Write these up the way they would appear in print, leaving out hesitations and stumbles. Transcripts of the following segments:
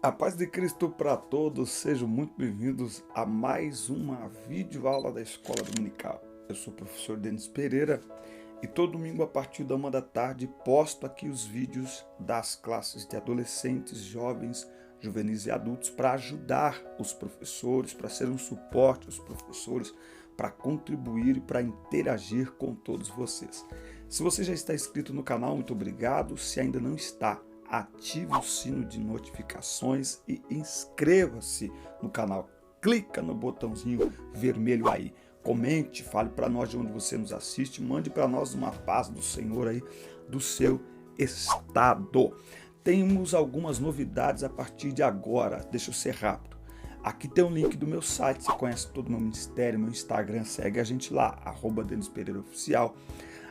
A paz de Cristo para todos, sejam muito bem-vindos a mais uma videoaula da Escola Dominical. Eu sou o professor Denis Pereira e todo domingo a partir da 1 da tarde posto aqui os vídeos das classes de adolescentes, jovens, juvenis e adultos para ajudar os professores, para ser um suporte aos professores, para contribuir e para interagir com todos vocês. Se você já está inscrito no canal, muito obrigado. Se ainda não está, ative o sino de notificações e inscreva-se no canal. Clica no botãozinho vermelho aí. Comente, fale para nós de onde você nos assiste, mande para nós uma paz do Senhor aí do seu estado. Temos algumas novidades a partir de agora. Deixa eu ser rápido. Aqui tem um link do meu site, você conhece todo o meu ministério, meu Instagram, segue a gente lá, @Denis Pereira Oficial.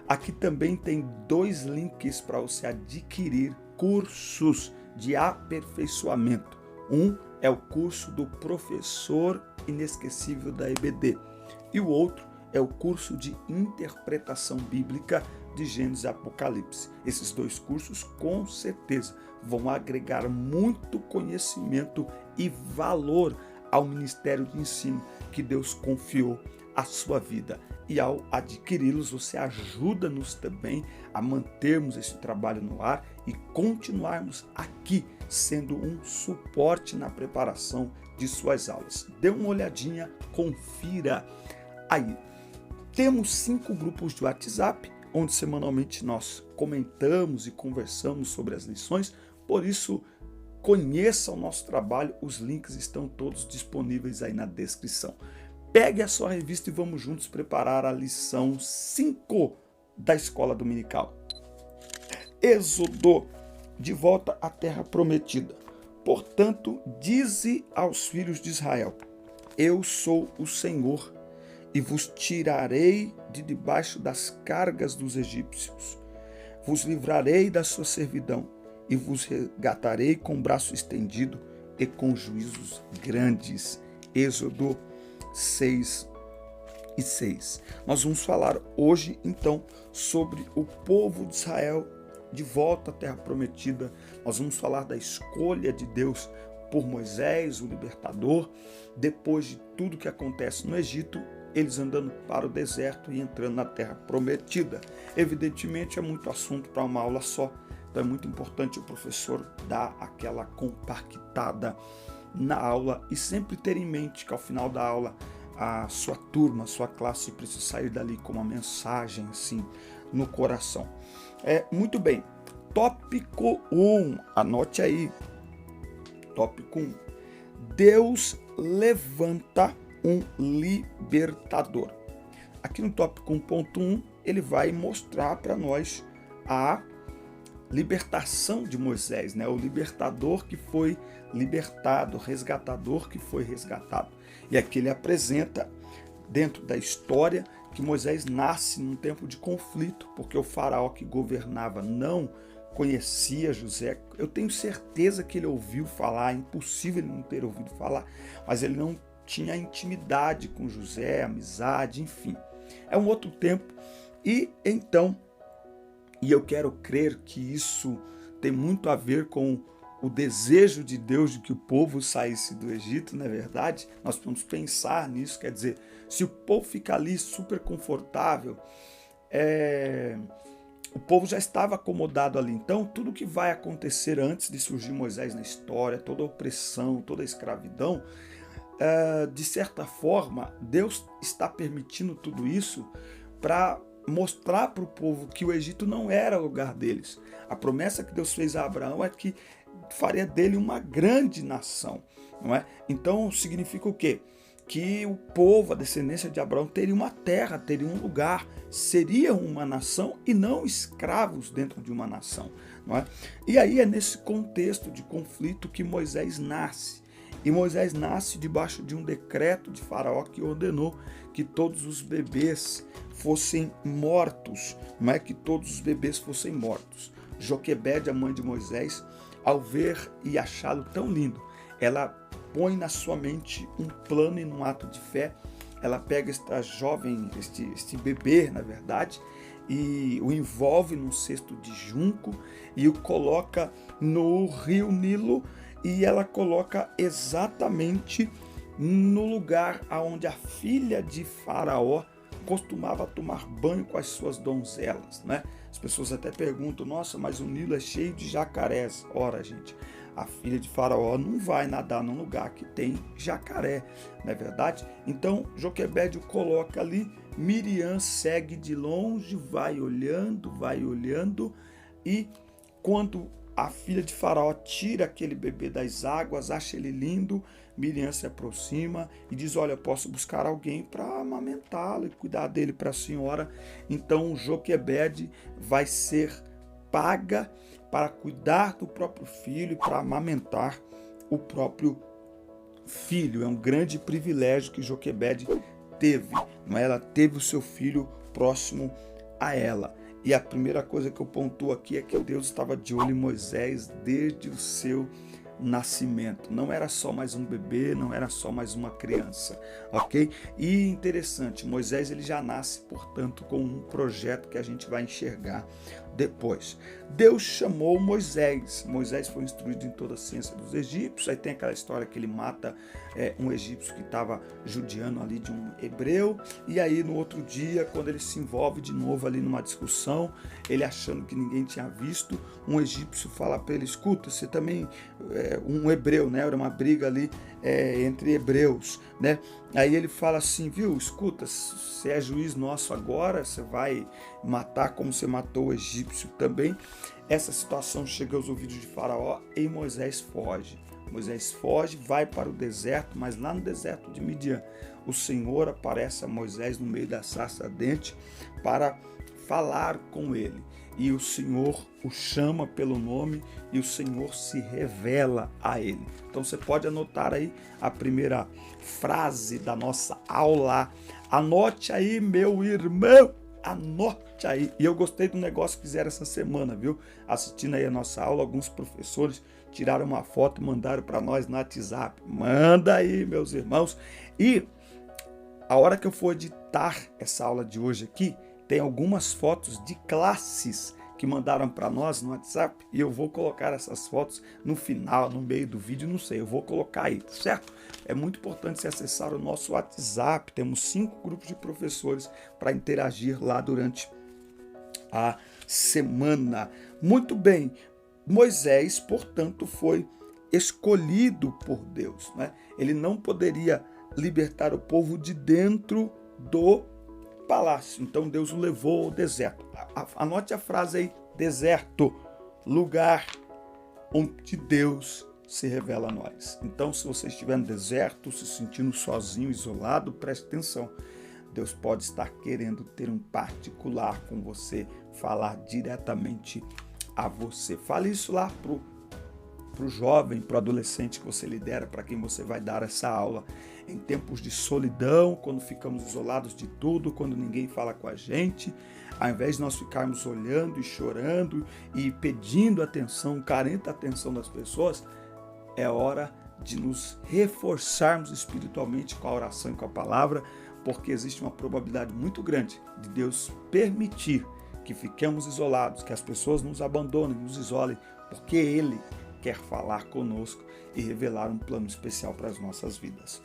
Aqui também tem 2 links para você adquirir cursos de aperfeiçoamento. Um é o curso do Professor Inesquecível da EBD e o outro é o curso de Interpretação Bíblica de Gênesis e Apocalipse. Esses 2 cursos com certeza vão agregar muito conhecimento e valor ao ministério de ensino que Deus confiou à sua vida. E ao adquiri-los, você ajuda-nos também a mantermos esse trabalho no ar e continuarmos aqui sendo um suporte na preparação de suas aulas. Dê uma olhadinha, confira aí. Temos 5 grupos de WhatsApp, onde semanalmente nós comentamos e conversamos sobre as lições, por isso conheça o nosso trabalho, os links estão todos disponíveis aí na descrição. Pegue a sua revista e vamos juntos preparar a lição 5 da Escola Dominical. Êxodo, de volta à terra prometida. Portanto, dize aos filhos de Israel: Eu sou o Senhor, e vos tirarei de debaixo das cargas dos egípcios. Vos livrarei da sua servidão, e vos resgatarei com braço estendido e com juízos grandes. Êxodo 6:6. Nós vamos falar hoje, então, sobre o povo de Israel de volta à terra prometida. Nós vamos falar da escolha de Deus por Moisés, o libertador, depois de tudo que acontece no Egito, eles andando para o deserto e entrando na terra prometida. Evidentemente, é muito assunto para uma aula só, então é muito importante o professor dar aquela compactada na aula e sempre ter em mente que ao final da aula a sua turma, a sua classe precisa sair dali com uma mensagem assim no coração. Muito bem, tópico 1, anote aí, tópico 1, Deus levanta um libertador. Aqui no tópico 1.1 ele vai mostrar para nós a libertação de Moisés, né? O libertador que foi libertado, resgatador que foi resgatado. E aqui ele apresenta, dentro da história, que Moisés nasce num tempo de conflito, porque o faraó que governava não conhecia José. Eu tenho certeza que ele ouviu falar, é impossível ele não ter ouvido falar, mas ele não tinha intimidade com José, amizade, enfim. É um outro tempo. E então, e eu quero crer que isso tem muito a ver com o desejo de Deus de que o povo saísse do Egito, não é verdade? Nós podemos pensar nisso, quer dizer, se o povo ficar ali super confortável, o povo já estava acomodado ali. Então, tudo que vai acontecer antes de surgir Moisés na história, toda a opressão, toda a escravidão, de certa forma, Deus está permitindo tudo isso para mostrar para o povo que o Egito não era o lugar deles. A promessa que Deus fez a Abraão é que faria dele uma grande nação, não é? Então significa o quê? Que o povo, a descendência de Abraão, teria uma terra, teria um lugar, seria uma nação e não escravos dentro de uma nação, não é? E aí é nesse contexto de conflito que Moisés nasce. E Moisés nasce debaixo de um decreto de Faraó que ordenou que todos os bebês fossem mortos, não é que todos os bebês fossem mortos. Joquebede, a mãe de Moisés, ao ver e achá-lo tão lindo, ela põe na sua mente um plano e num ato de fé, ela pega esta jovem, este bebê, na verdade, e o envolve num cesto de junco e o coloca no rio Nilo e ela coloca exatamente no lugar onde a filha de Faraó costumava tomar banho com as suas donzelas, né? As pessoas até perguntam, nossa, mas o Nilo é cheio de jacarés. Ora, gente, a filha de Faraó não vai nadar num lugar que tem jacaré, não é verdade? Então, Joquebede coloca ali, Miriam segue de longe, vai olhando, e quando a filha de Faraó tira aquele bebê das águas, acha ele lindo, Miriam se aproxima e diz, olha, posso buscar alguém para amamentá-lo e cuidar dele para a senhora. Então Joquebede vai ser paga para cuidar do próprio filho e para amamentar o próprio filho. É um grande privilégio que Joquebede teve, não é? Ela teve o seu filho próximo a ela. E a primeira coisa que eu pontuo aqui é que Deus estava de olho em Moisés desde o seu nascimento. Não era só mais um bebê, não era só mais uma criança, ok? E interessante, Moisés ele já nasce, portanto, com um projeto que a gente vai enxergar depois. Deus chamou Moisés. Moisés foi instruído em toda a ciência dos egípcios. Aí tem aquela história que ele mata um egípcio que estava judiando ali de um hebreu. E aí no outro dia, quando ele se envolve de novo ali numa discussão, ele achando que ninguém tinha visto, um egípcio fala para ele, escuta, você também um hebreu, né? Era uma briga ali entre hebreus, né? Aí ele fala assim, viu, escuta, você é juiz nosso agora, você vai matar como você matou o egípcio também. Essa situação chega aos ouvidos de Faraó e Moisés foge. Moisés foge, vai para o deserto, mas lá no deserto de Midian, o Senhor aparece a Moisés no meio da sarça ardente para falar com ele. E o Senhor o chama pelo nome e o Senhor se revela a ele. Então você pode anotar aí a primeira frase da nossa aula. Anote aí, meu irmão, anote aí. E eu gostei do negócio que fizeram essa semana, viu? Assistindo aí a nossa aula, alguns professores tiraram uma foto e mandaram para nós no WhatsApp. Manda aí, meus irmãos. E a hora que eu for editar essa aula de hoje aqui, tem algumas fotos de classes que mandaram para nós no WhatsApp e eu vou colocar essas fotos no final, no meio do vídeo, não sei, eu vou colocar aí, certo? É muito importante você acessar o nosso WhatsApp, temos 5 grupos de professores para interagir lá durante a semana. Muito bem, Moisés, portanto, foi escolhido por Deus, né? Ele não poderia libertar o povo de dentro do palácio, então Deus o levou ao deserto. Anote a frase aí, deserto, lugar onde Deus se revela a nós. Então, se você estiver no deserto, se sentindo sozinho, isolado, preste atenção. Deus pode estar querendo ter um particular com você, falar diretamente a você. Fale isso lá para o jovem, para o adolescente que você lidera, para quem você vai dar essa aula. Em tempos de solidão, quando ficamos isolados de tudo, quando ninguém fala com a gente, ao invés de nós ficarmos olhando e chorando e pedindo atenção, carente da atenção das pessoas, é hora de nos reforçarmos espiritualmente com a oração e com a palavra, porque existe uma probabilidade muito grande de Deus permitir que fiquemos isolados, que as pessoas nos abandonem, nos isolem, porque Ele quer falar conosco e revelar um plano especial para as nossas vidas.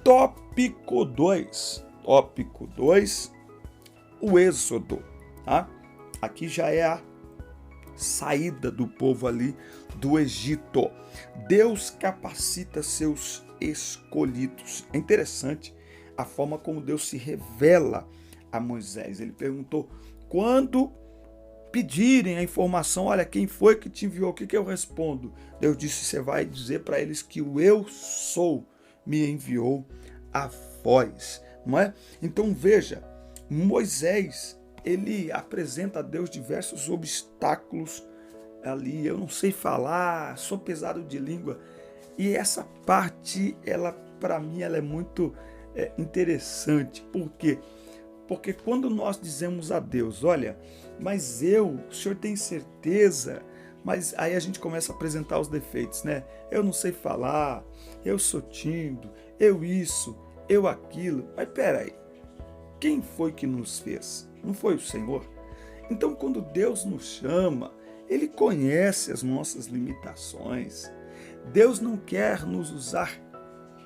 Tópico 2, o Êxodo. Tá? Aqui já é a saída do povo ali do Egito. Deus capacita seus escolhidos. É interessante a forma como Deus se revela a Moisés. Ele perguntou, quando pedirem a informação, olha, quem foi que te enviou, o que eu respondo? Deus disse, você vai dizer para eles que o eu sou me enviou a voz, não é? Então veja, Moisés, ele apresenta a Deus diversos obstáculos ali, eu não sei falar, sou pesado de língua, e essa parte, ela para mim, ela é muito interessante, por quê? Porque quando nós dizemos a Deus, olha, mas o Senhor tem certeza? Mas aí a gente começa a apresentar os defeitos, né? Eu não sei falar, eu sou tímido, eu isso, eu aquilo. Mas peraí, quem foi que nos fez? Não foi o Senhor? Então quando Deus nos chama, Ele conhece as nossas limitações, Deus não quer nos usar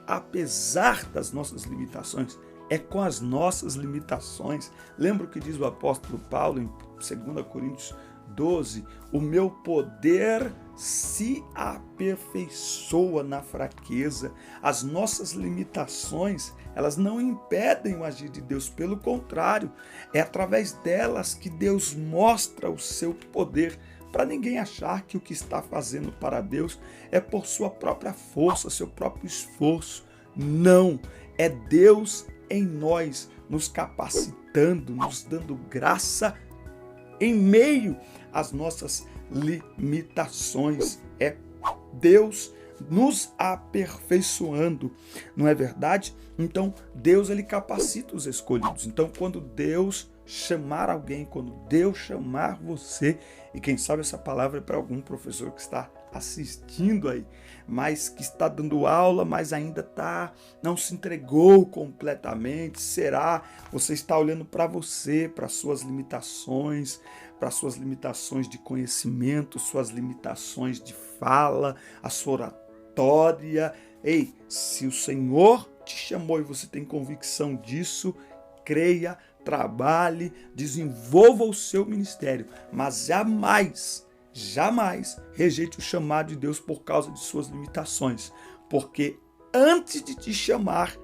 apesar das nossas limitações, é com as nossas limitações. Lembra o que diz o apóstolo Paulo em 2 Coríntios 12? O meu poder se aperfeiçoa na fraqueza. As nossas limitações, elas não impedem o agir de Deus, pelo contrário, é através delas que Deus mostra o seu poder, para ninguém achar que o que está fazendo para Deus é por sua própria força, seu próprio esforço. Não, é Deus em nós, nos capacitando, nos dando graça em meio às nossas limitações. É Deus nos aperfeiçoando, não é verdade? Então, Deus, ele capacita os escolhidos. Então, quando Deus chamar alguém, quando Deus chamar você, e quem sabe essa palavra é para algum professor que está assistindo aí, mas que está dando aula, mas ainda não se entregou completamente. Será? Você está olhando para você, para suas limitações de conhecimento, suas limitações de fala, a sua oratória. Ei, se o Senhor te chamou e você tem convicção disso, creia, trabalhe, desenvolva o seu ministério, mas jamais rejeite o chamado de Deus por causa de suas limitações, porque antes de te chamar,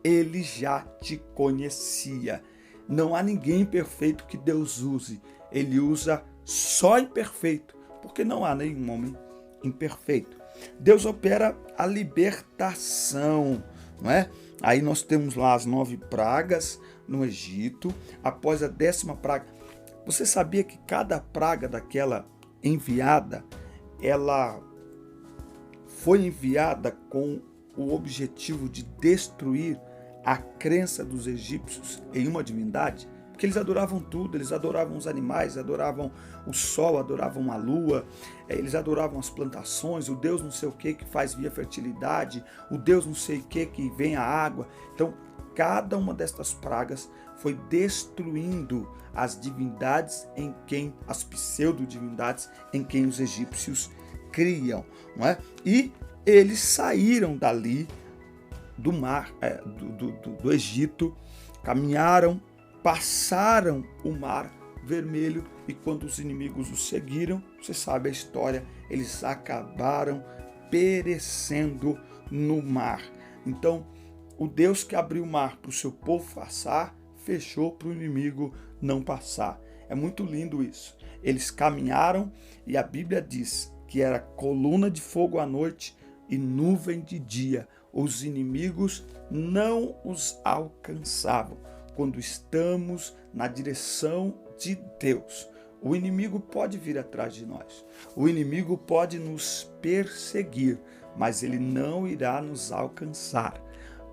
ele já te conhecia. Não há ninguém perfeito que Deus use, ele usa só imperfeito, porque não há nenhum homem imperfeito. Deus opera a libertação, não é? Aí nós temos lá as 9 pragas no Egito. Após a 10ª praga, você sabia que cada praga daquela enviada, ela foi enviada com o objetivo de destruir a crença dos egípcios em uma divindade? Porque eles adoravam tudo, eles adoravam os animais, adoravam o sol, adoravam a lua, eles adoravam as plantações, o Deus não sei o que faz via fertilidade, o Deus não sei o que vem a água. Então, cada uma destas pragas foi destruindo as divindades as pseudo-divindades em quem os egípcios criam, não é? E eles saíram dali do mar, do Egito, caminharam, passaram o mar vermelho, e quando os inimigos os seguiram, você sabe a história, eles acabaram perecendo no mar. Então, o Deus que abriu o mar para o seu povo passar, fechou para o inimigo não passar. É muito lindo isso. Eles caminharam e a Bíblia diz que era coluna de fogo à noite e nuvem de dia. Os inimigos não os alcançavam. Quando estamos na direção de Deus, o inimigo pode vir atrás de nós. O inimigo pode nos perseguir, mas ele não irá nos alcançar.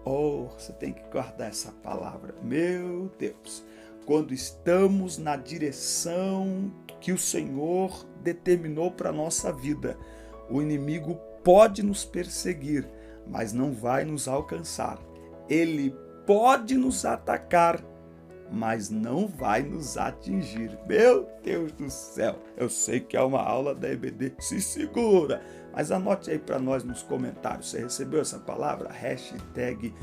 Oh, você tem que guardar essa palavra. Meu Deus, quando estamos na direção que o Senhor determinou para a nossa vida, o inimigo pode nos perseguir, mas não vai nos alcançar. Ele pode nos atacar, mas não vai nos atingir. Meu Deus do céu, eu sei que é uma aula da EBD, se segura, mas anote aí para nós nos comentários, você recebeu essa palavra? Hashtag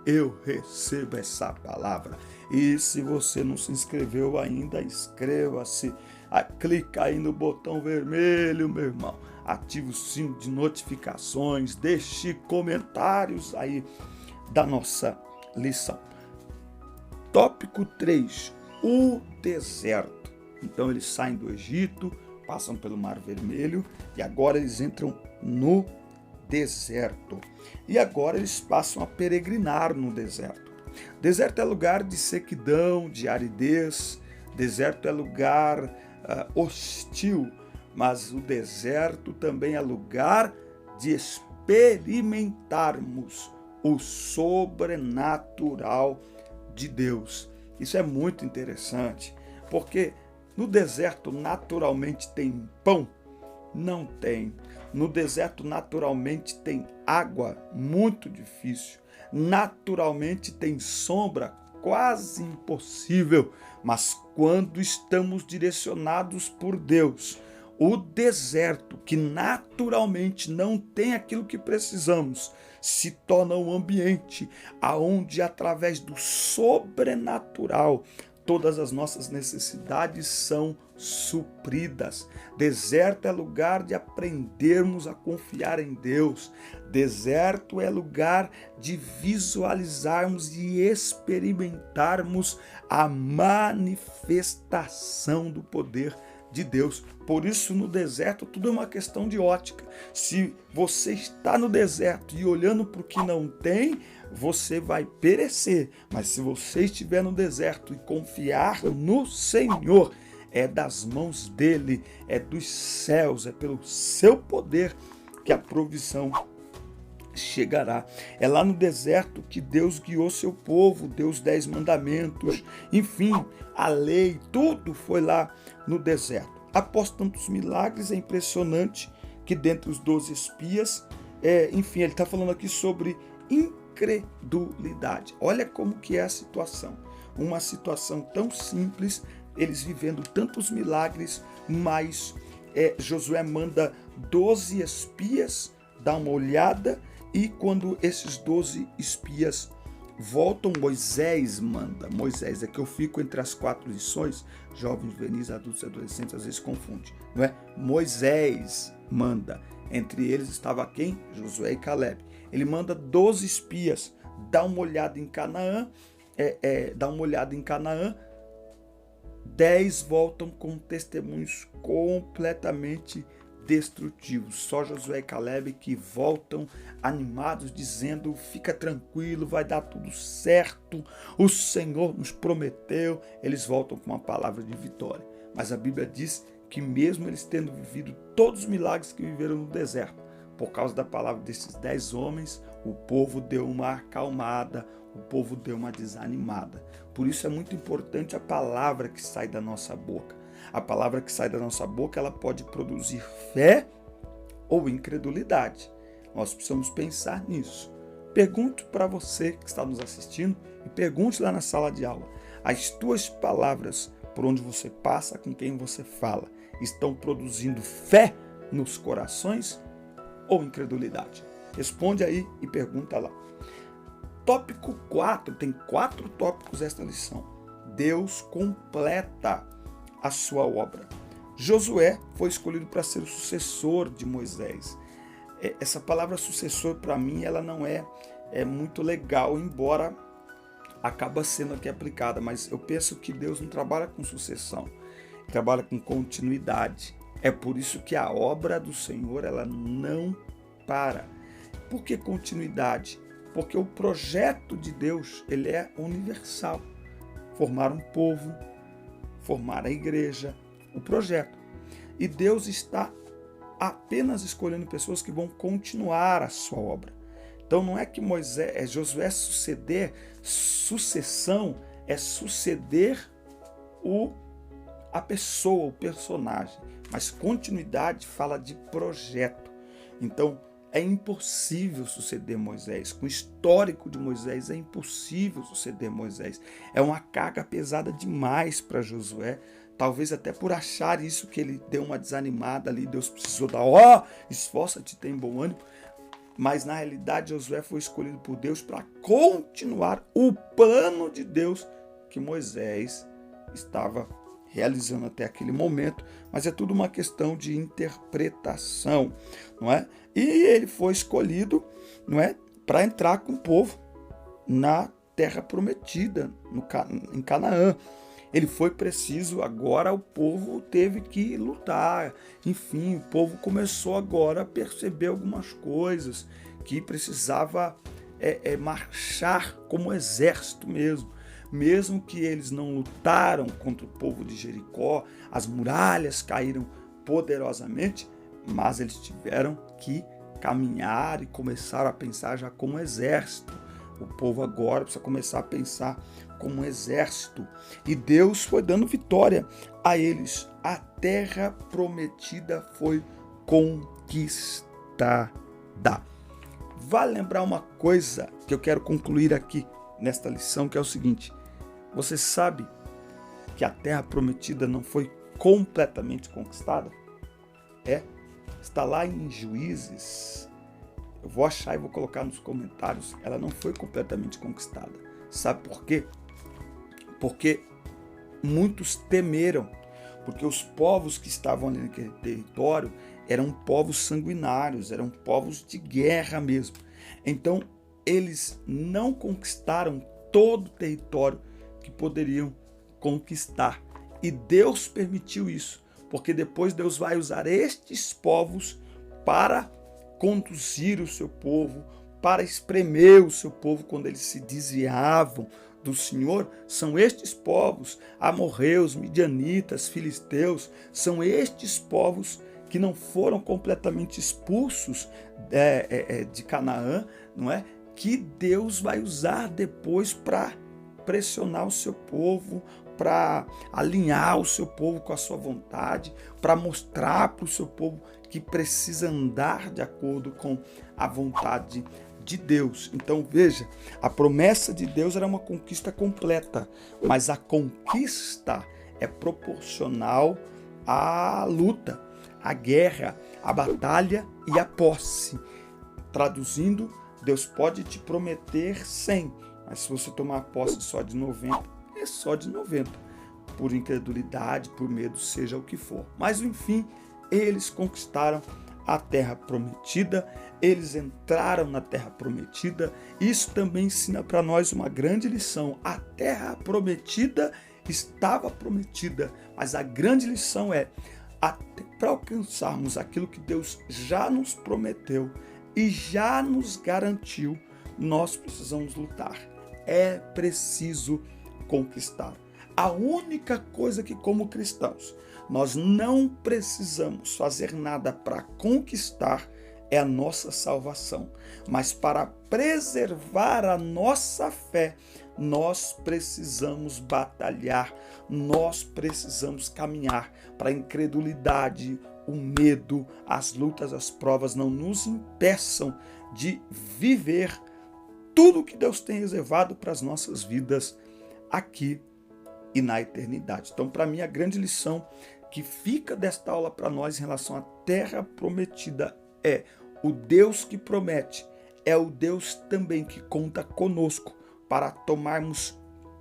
eu recebo essa palavra. E se você não se inscreveu ainda, inscreva-se, clica aí no botão vermelho, meu irmão, ative o sino de notificações, deixe comentários aí da nossa lição. Tópico 3, o deserto. Então eles saem do Egito, passam pelo Mar Vermelho e agora eles entram no deserto. E agora eles passam a peregrinar no deserto. Deserto é lugar de sequidão, de aridez. Deserto é lugar hostil, mas o deserto também é lugar de experimentarmos o sobrenatural de Deus. Isso é muito interessante, porque no deserto naturalmente tem pão? Não tem. No deserto naturalmente tem água? Muito difícil. Naturalmente tem sombra? Quase impossível. Mas quando estamos direcionados por Deus, O deserto, que naturalmente não tem aquilo que precisamos, se torna um ambiente aonde, através do sobrenatural, todas as nossas necessidades são supridas. Deserto é lugar de aprendermos a confiar em Deus. Deserto é lugar de visualizarmos e experimentarmos a manifestação do poder de Deus. Por isso, no deserto, tudo é uma questão de ótica. Se você está no deserto e olhando para o que não tem, você vai perecer. Mas se você estiver no deserto e confiar no Senhor, é das mãos dele, é dos céus, é pelo seu poder que a provisão chegará. É lá no deserto que Deus guiou seu povo, deu os 10 mandamentos, enfim, a lei, tudo foi lá no deserto. Após tantos milagres, é impressionante que dentre os 12 espias, enfim, ele está falando aqui sobre incredulidade. Olha como que é a situação. Uma situação tão simples, eles vivendo tantos milagres, mas Josué manda 12 espias dar uma olhada, e quando esses 12 espias voltam, Moisés manda. Moisés, é que eu fico entre as 4 lições, jovens, juvenis, adultos e adolescentes, às vezes confunde, não é? Moisés manda. Entre eles estava quem? Josué e Caleb. Ele manda 12 espias, dá uma olhada em Canaã, 10 voltam com testemunhos completamente destrutivos. Só Josué e Caleb que voltam animados, dizendo: fica tranquilo, vai dar tudo certo, o Senhor nos prometeu. Eles voltam com uma palavra de vitória. Mas a Bíblia diz que mesmo eles tendo vivido todos os milagres que viveram no deserto, por causa da palavra desses 10 homens, o povo deu uma acalmada, o povo deu uma desanimada. Por isso é muito importante a palavra que sai da nossa boca. A palavra que sai da nossa boca, ela pode produzir fé ou incredulidade. Nós precisamos pensar nisso. Pergunto para você que está nos assistindo e pergunte lá na sala de aula: as tuas palavras, por onde você passa, com quem você fala, estão produzindo fé nos corações ou incredulidade? Responde aí e pergunta lá. Tópico 4, tem 4 tópicos esta lição. Deus completa a sua obra. Josué foi escolhido para ser o sucessor de Moisés. Essa palavra sucessor, para mim, ela não é muito legal, embora acaba sendo aqui aplicada, mas eu penso que Deus não trabalha com sucessão, trabalha com continuidade. É por isso que a obra do Senhor, ela não para. Por que continuidade? Porque o projeto de Deus, ele é universal. Formar um povo, formar a igreja, o projeto. E Deus está apenas escolhendo pessoas que vão continuar a sua obra. Então não é que Josué sucessão é suceder a pessoa, o personagem. Mas continuidade fala de projeto. Então é impossível suceder Moisés. Com o histórico de Moisés, é impossível suceder Moisés. É uma carga pesada demais para Josué. Talvez até por achar isso que ele deu uma desanimada ali. Deus precisou dar, esforça-te, tem bom ânimo. Mas na realidade Josué foi escolhido por Deus para continuar o plano de Deus que Moisés estava realizando até aquele momento, mas é tudo uma questão de interpretação, não é? E ele foi escolhido, não é, para entrar com o povo na terra prometida, em Canaã. Ele foi preciso, agora o povo teve que lutar. Enfim, o povo começou agora a perceber algumas coisas, que precisava marchar como exército mesmo. Mesmo que eles não lutaram contra o povo de Jericó, as muralhas caíram poderosamente, mas eles tiveram que caminhar e começaram a pensar já como exército. O povo agora precisa começar a pensar como um exército. E Deus foi dando vitória a eles. A terra prometida foi conquistada. Vale lembrar uma coisa que eu quero concluir aqui nesta lição, que é o seguinte: você sabe que a terra prometida não foi completamente conquistada? Está lá em Juízes. Eu vou achar e vou colocar nos comentários. Ela não foi completamente conquistada. Sabe por quê? Porque muitos temeram. Porque os povos que estavam ali naquele território eram povos sanguinários, eram povos de guerra mesmo. Então, eles não conquistaram todo o território que poderiam conquistar. E Deus permitiu isso, porque depois Deus vai usar estes povos para conduzir o seu povo, para espremer o seu povo quando eles se desviavam do Senhor. São estes povos, amorreus, midianitas, filisteus, são estes povos que não foram completamente expulsos de Canaã, não é? Que Deus vai usar depois para pressionar o seu povo, para alinhar o seu povo com a sua vontade, para mostrar para o seu povo que precisa andar de acordo com a vontade de Deus. Então veja, a promessa de Deus era uma conquista completa, mas a conquista é proporcional à luta, à guerra, à batalha e à posse. Traduzindo, Deus pode te prometer 100, mas se você tomar posse só de 90, é só de 90. Por incredulidade, por medo, seja o que for. Mas, enfim, eles conquistaram a terra prometida, eles entraram na terra prometida. Isso também ensina para nós uma grande lição. A terra prometida estava prometida, mas a grande lição é, para alcançarmos aquilo que Deus já nos prometeu e já nos garantiu, nós precisamos lutar. É preciso conquistar. A única coisa que, como cristãos, nós não precisamos fazer nada para conquistar é a nossa salvação. Mas para preservar a nossa fé, nós precisamos batalhar, nós precisamos caminhar para a incredulidade, o medo, as lutas, as provas não nos impeçam de viver tudo que Deus tem reservado para as nossas vidas aqui e na eternidade. Então, para mim, a grande lição que fica desta aula para nós em relação à terra prometida é: o Deus que promete é o Deus também que conta conosco para tomarmos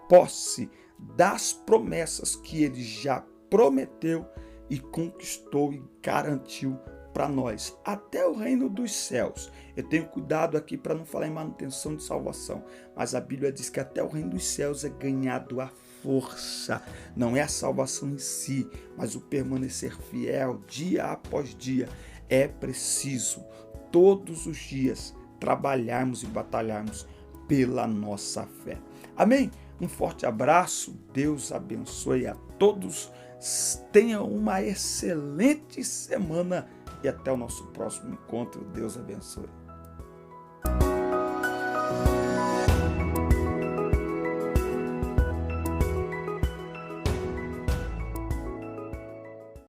posse das promessas que Ele já prometeu e conquistou e garantiu para nós, até o reino dos céus. Eu tenho cuidado aqui para não falar em manutenção de salvação, mas a Bíblia diz que até o reino dos céus é ganhado à força. Não é a salvação em si, mas o permanecer fiel dia após dia. É preciso todos os dias trabalharmos e batalharmos pela nossa fé. Amém? Um forte abraço, Deus abençoe a todos, tenham uma excelente semana e até o nosso próximo encontro. Deus abençoe.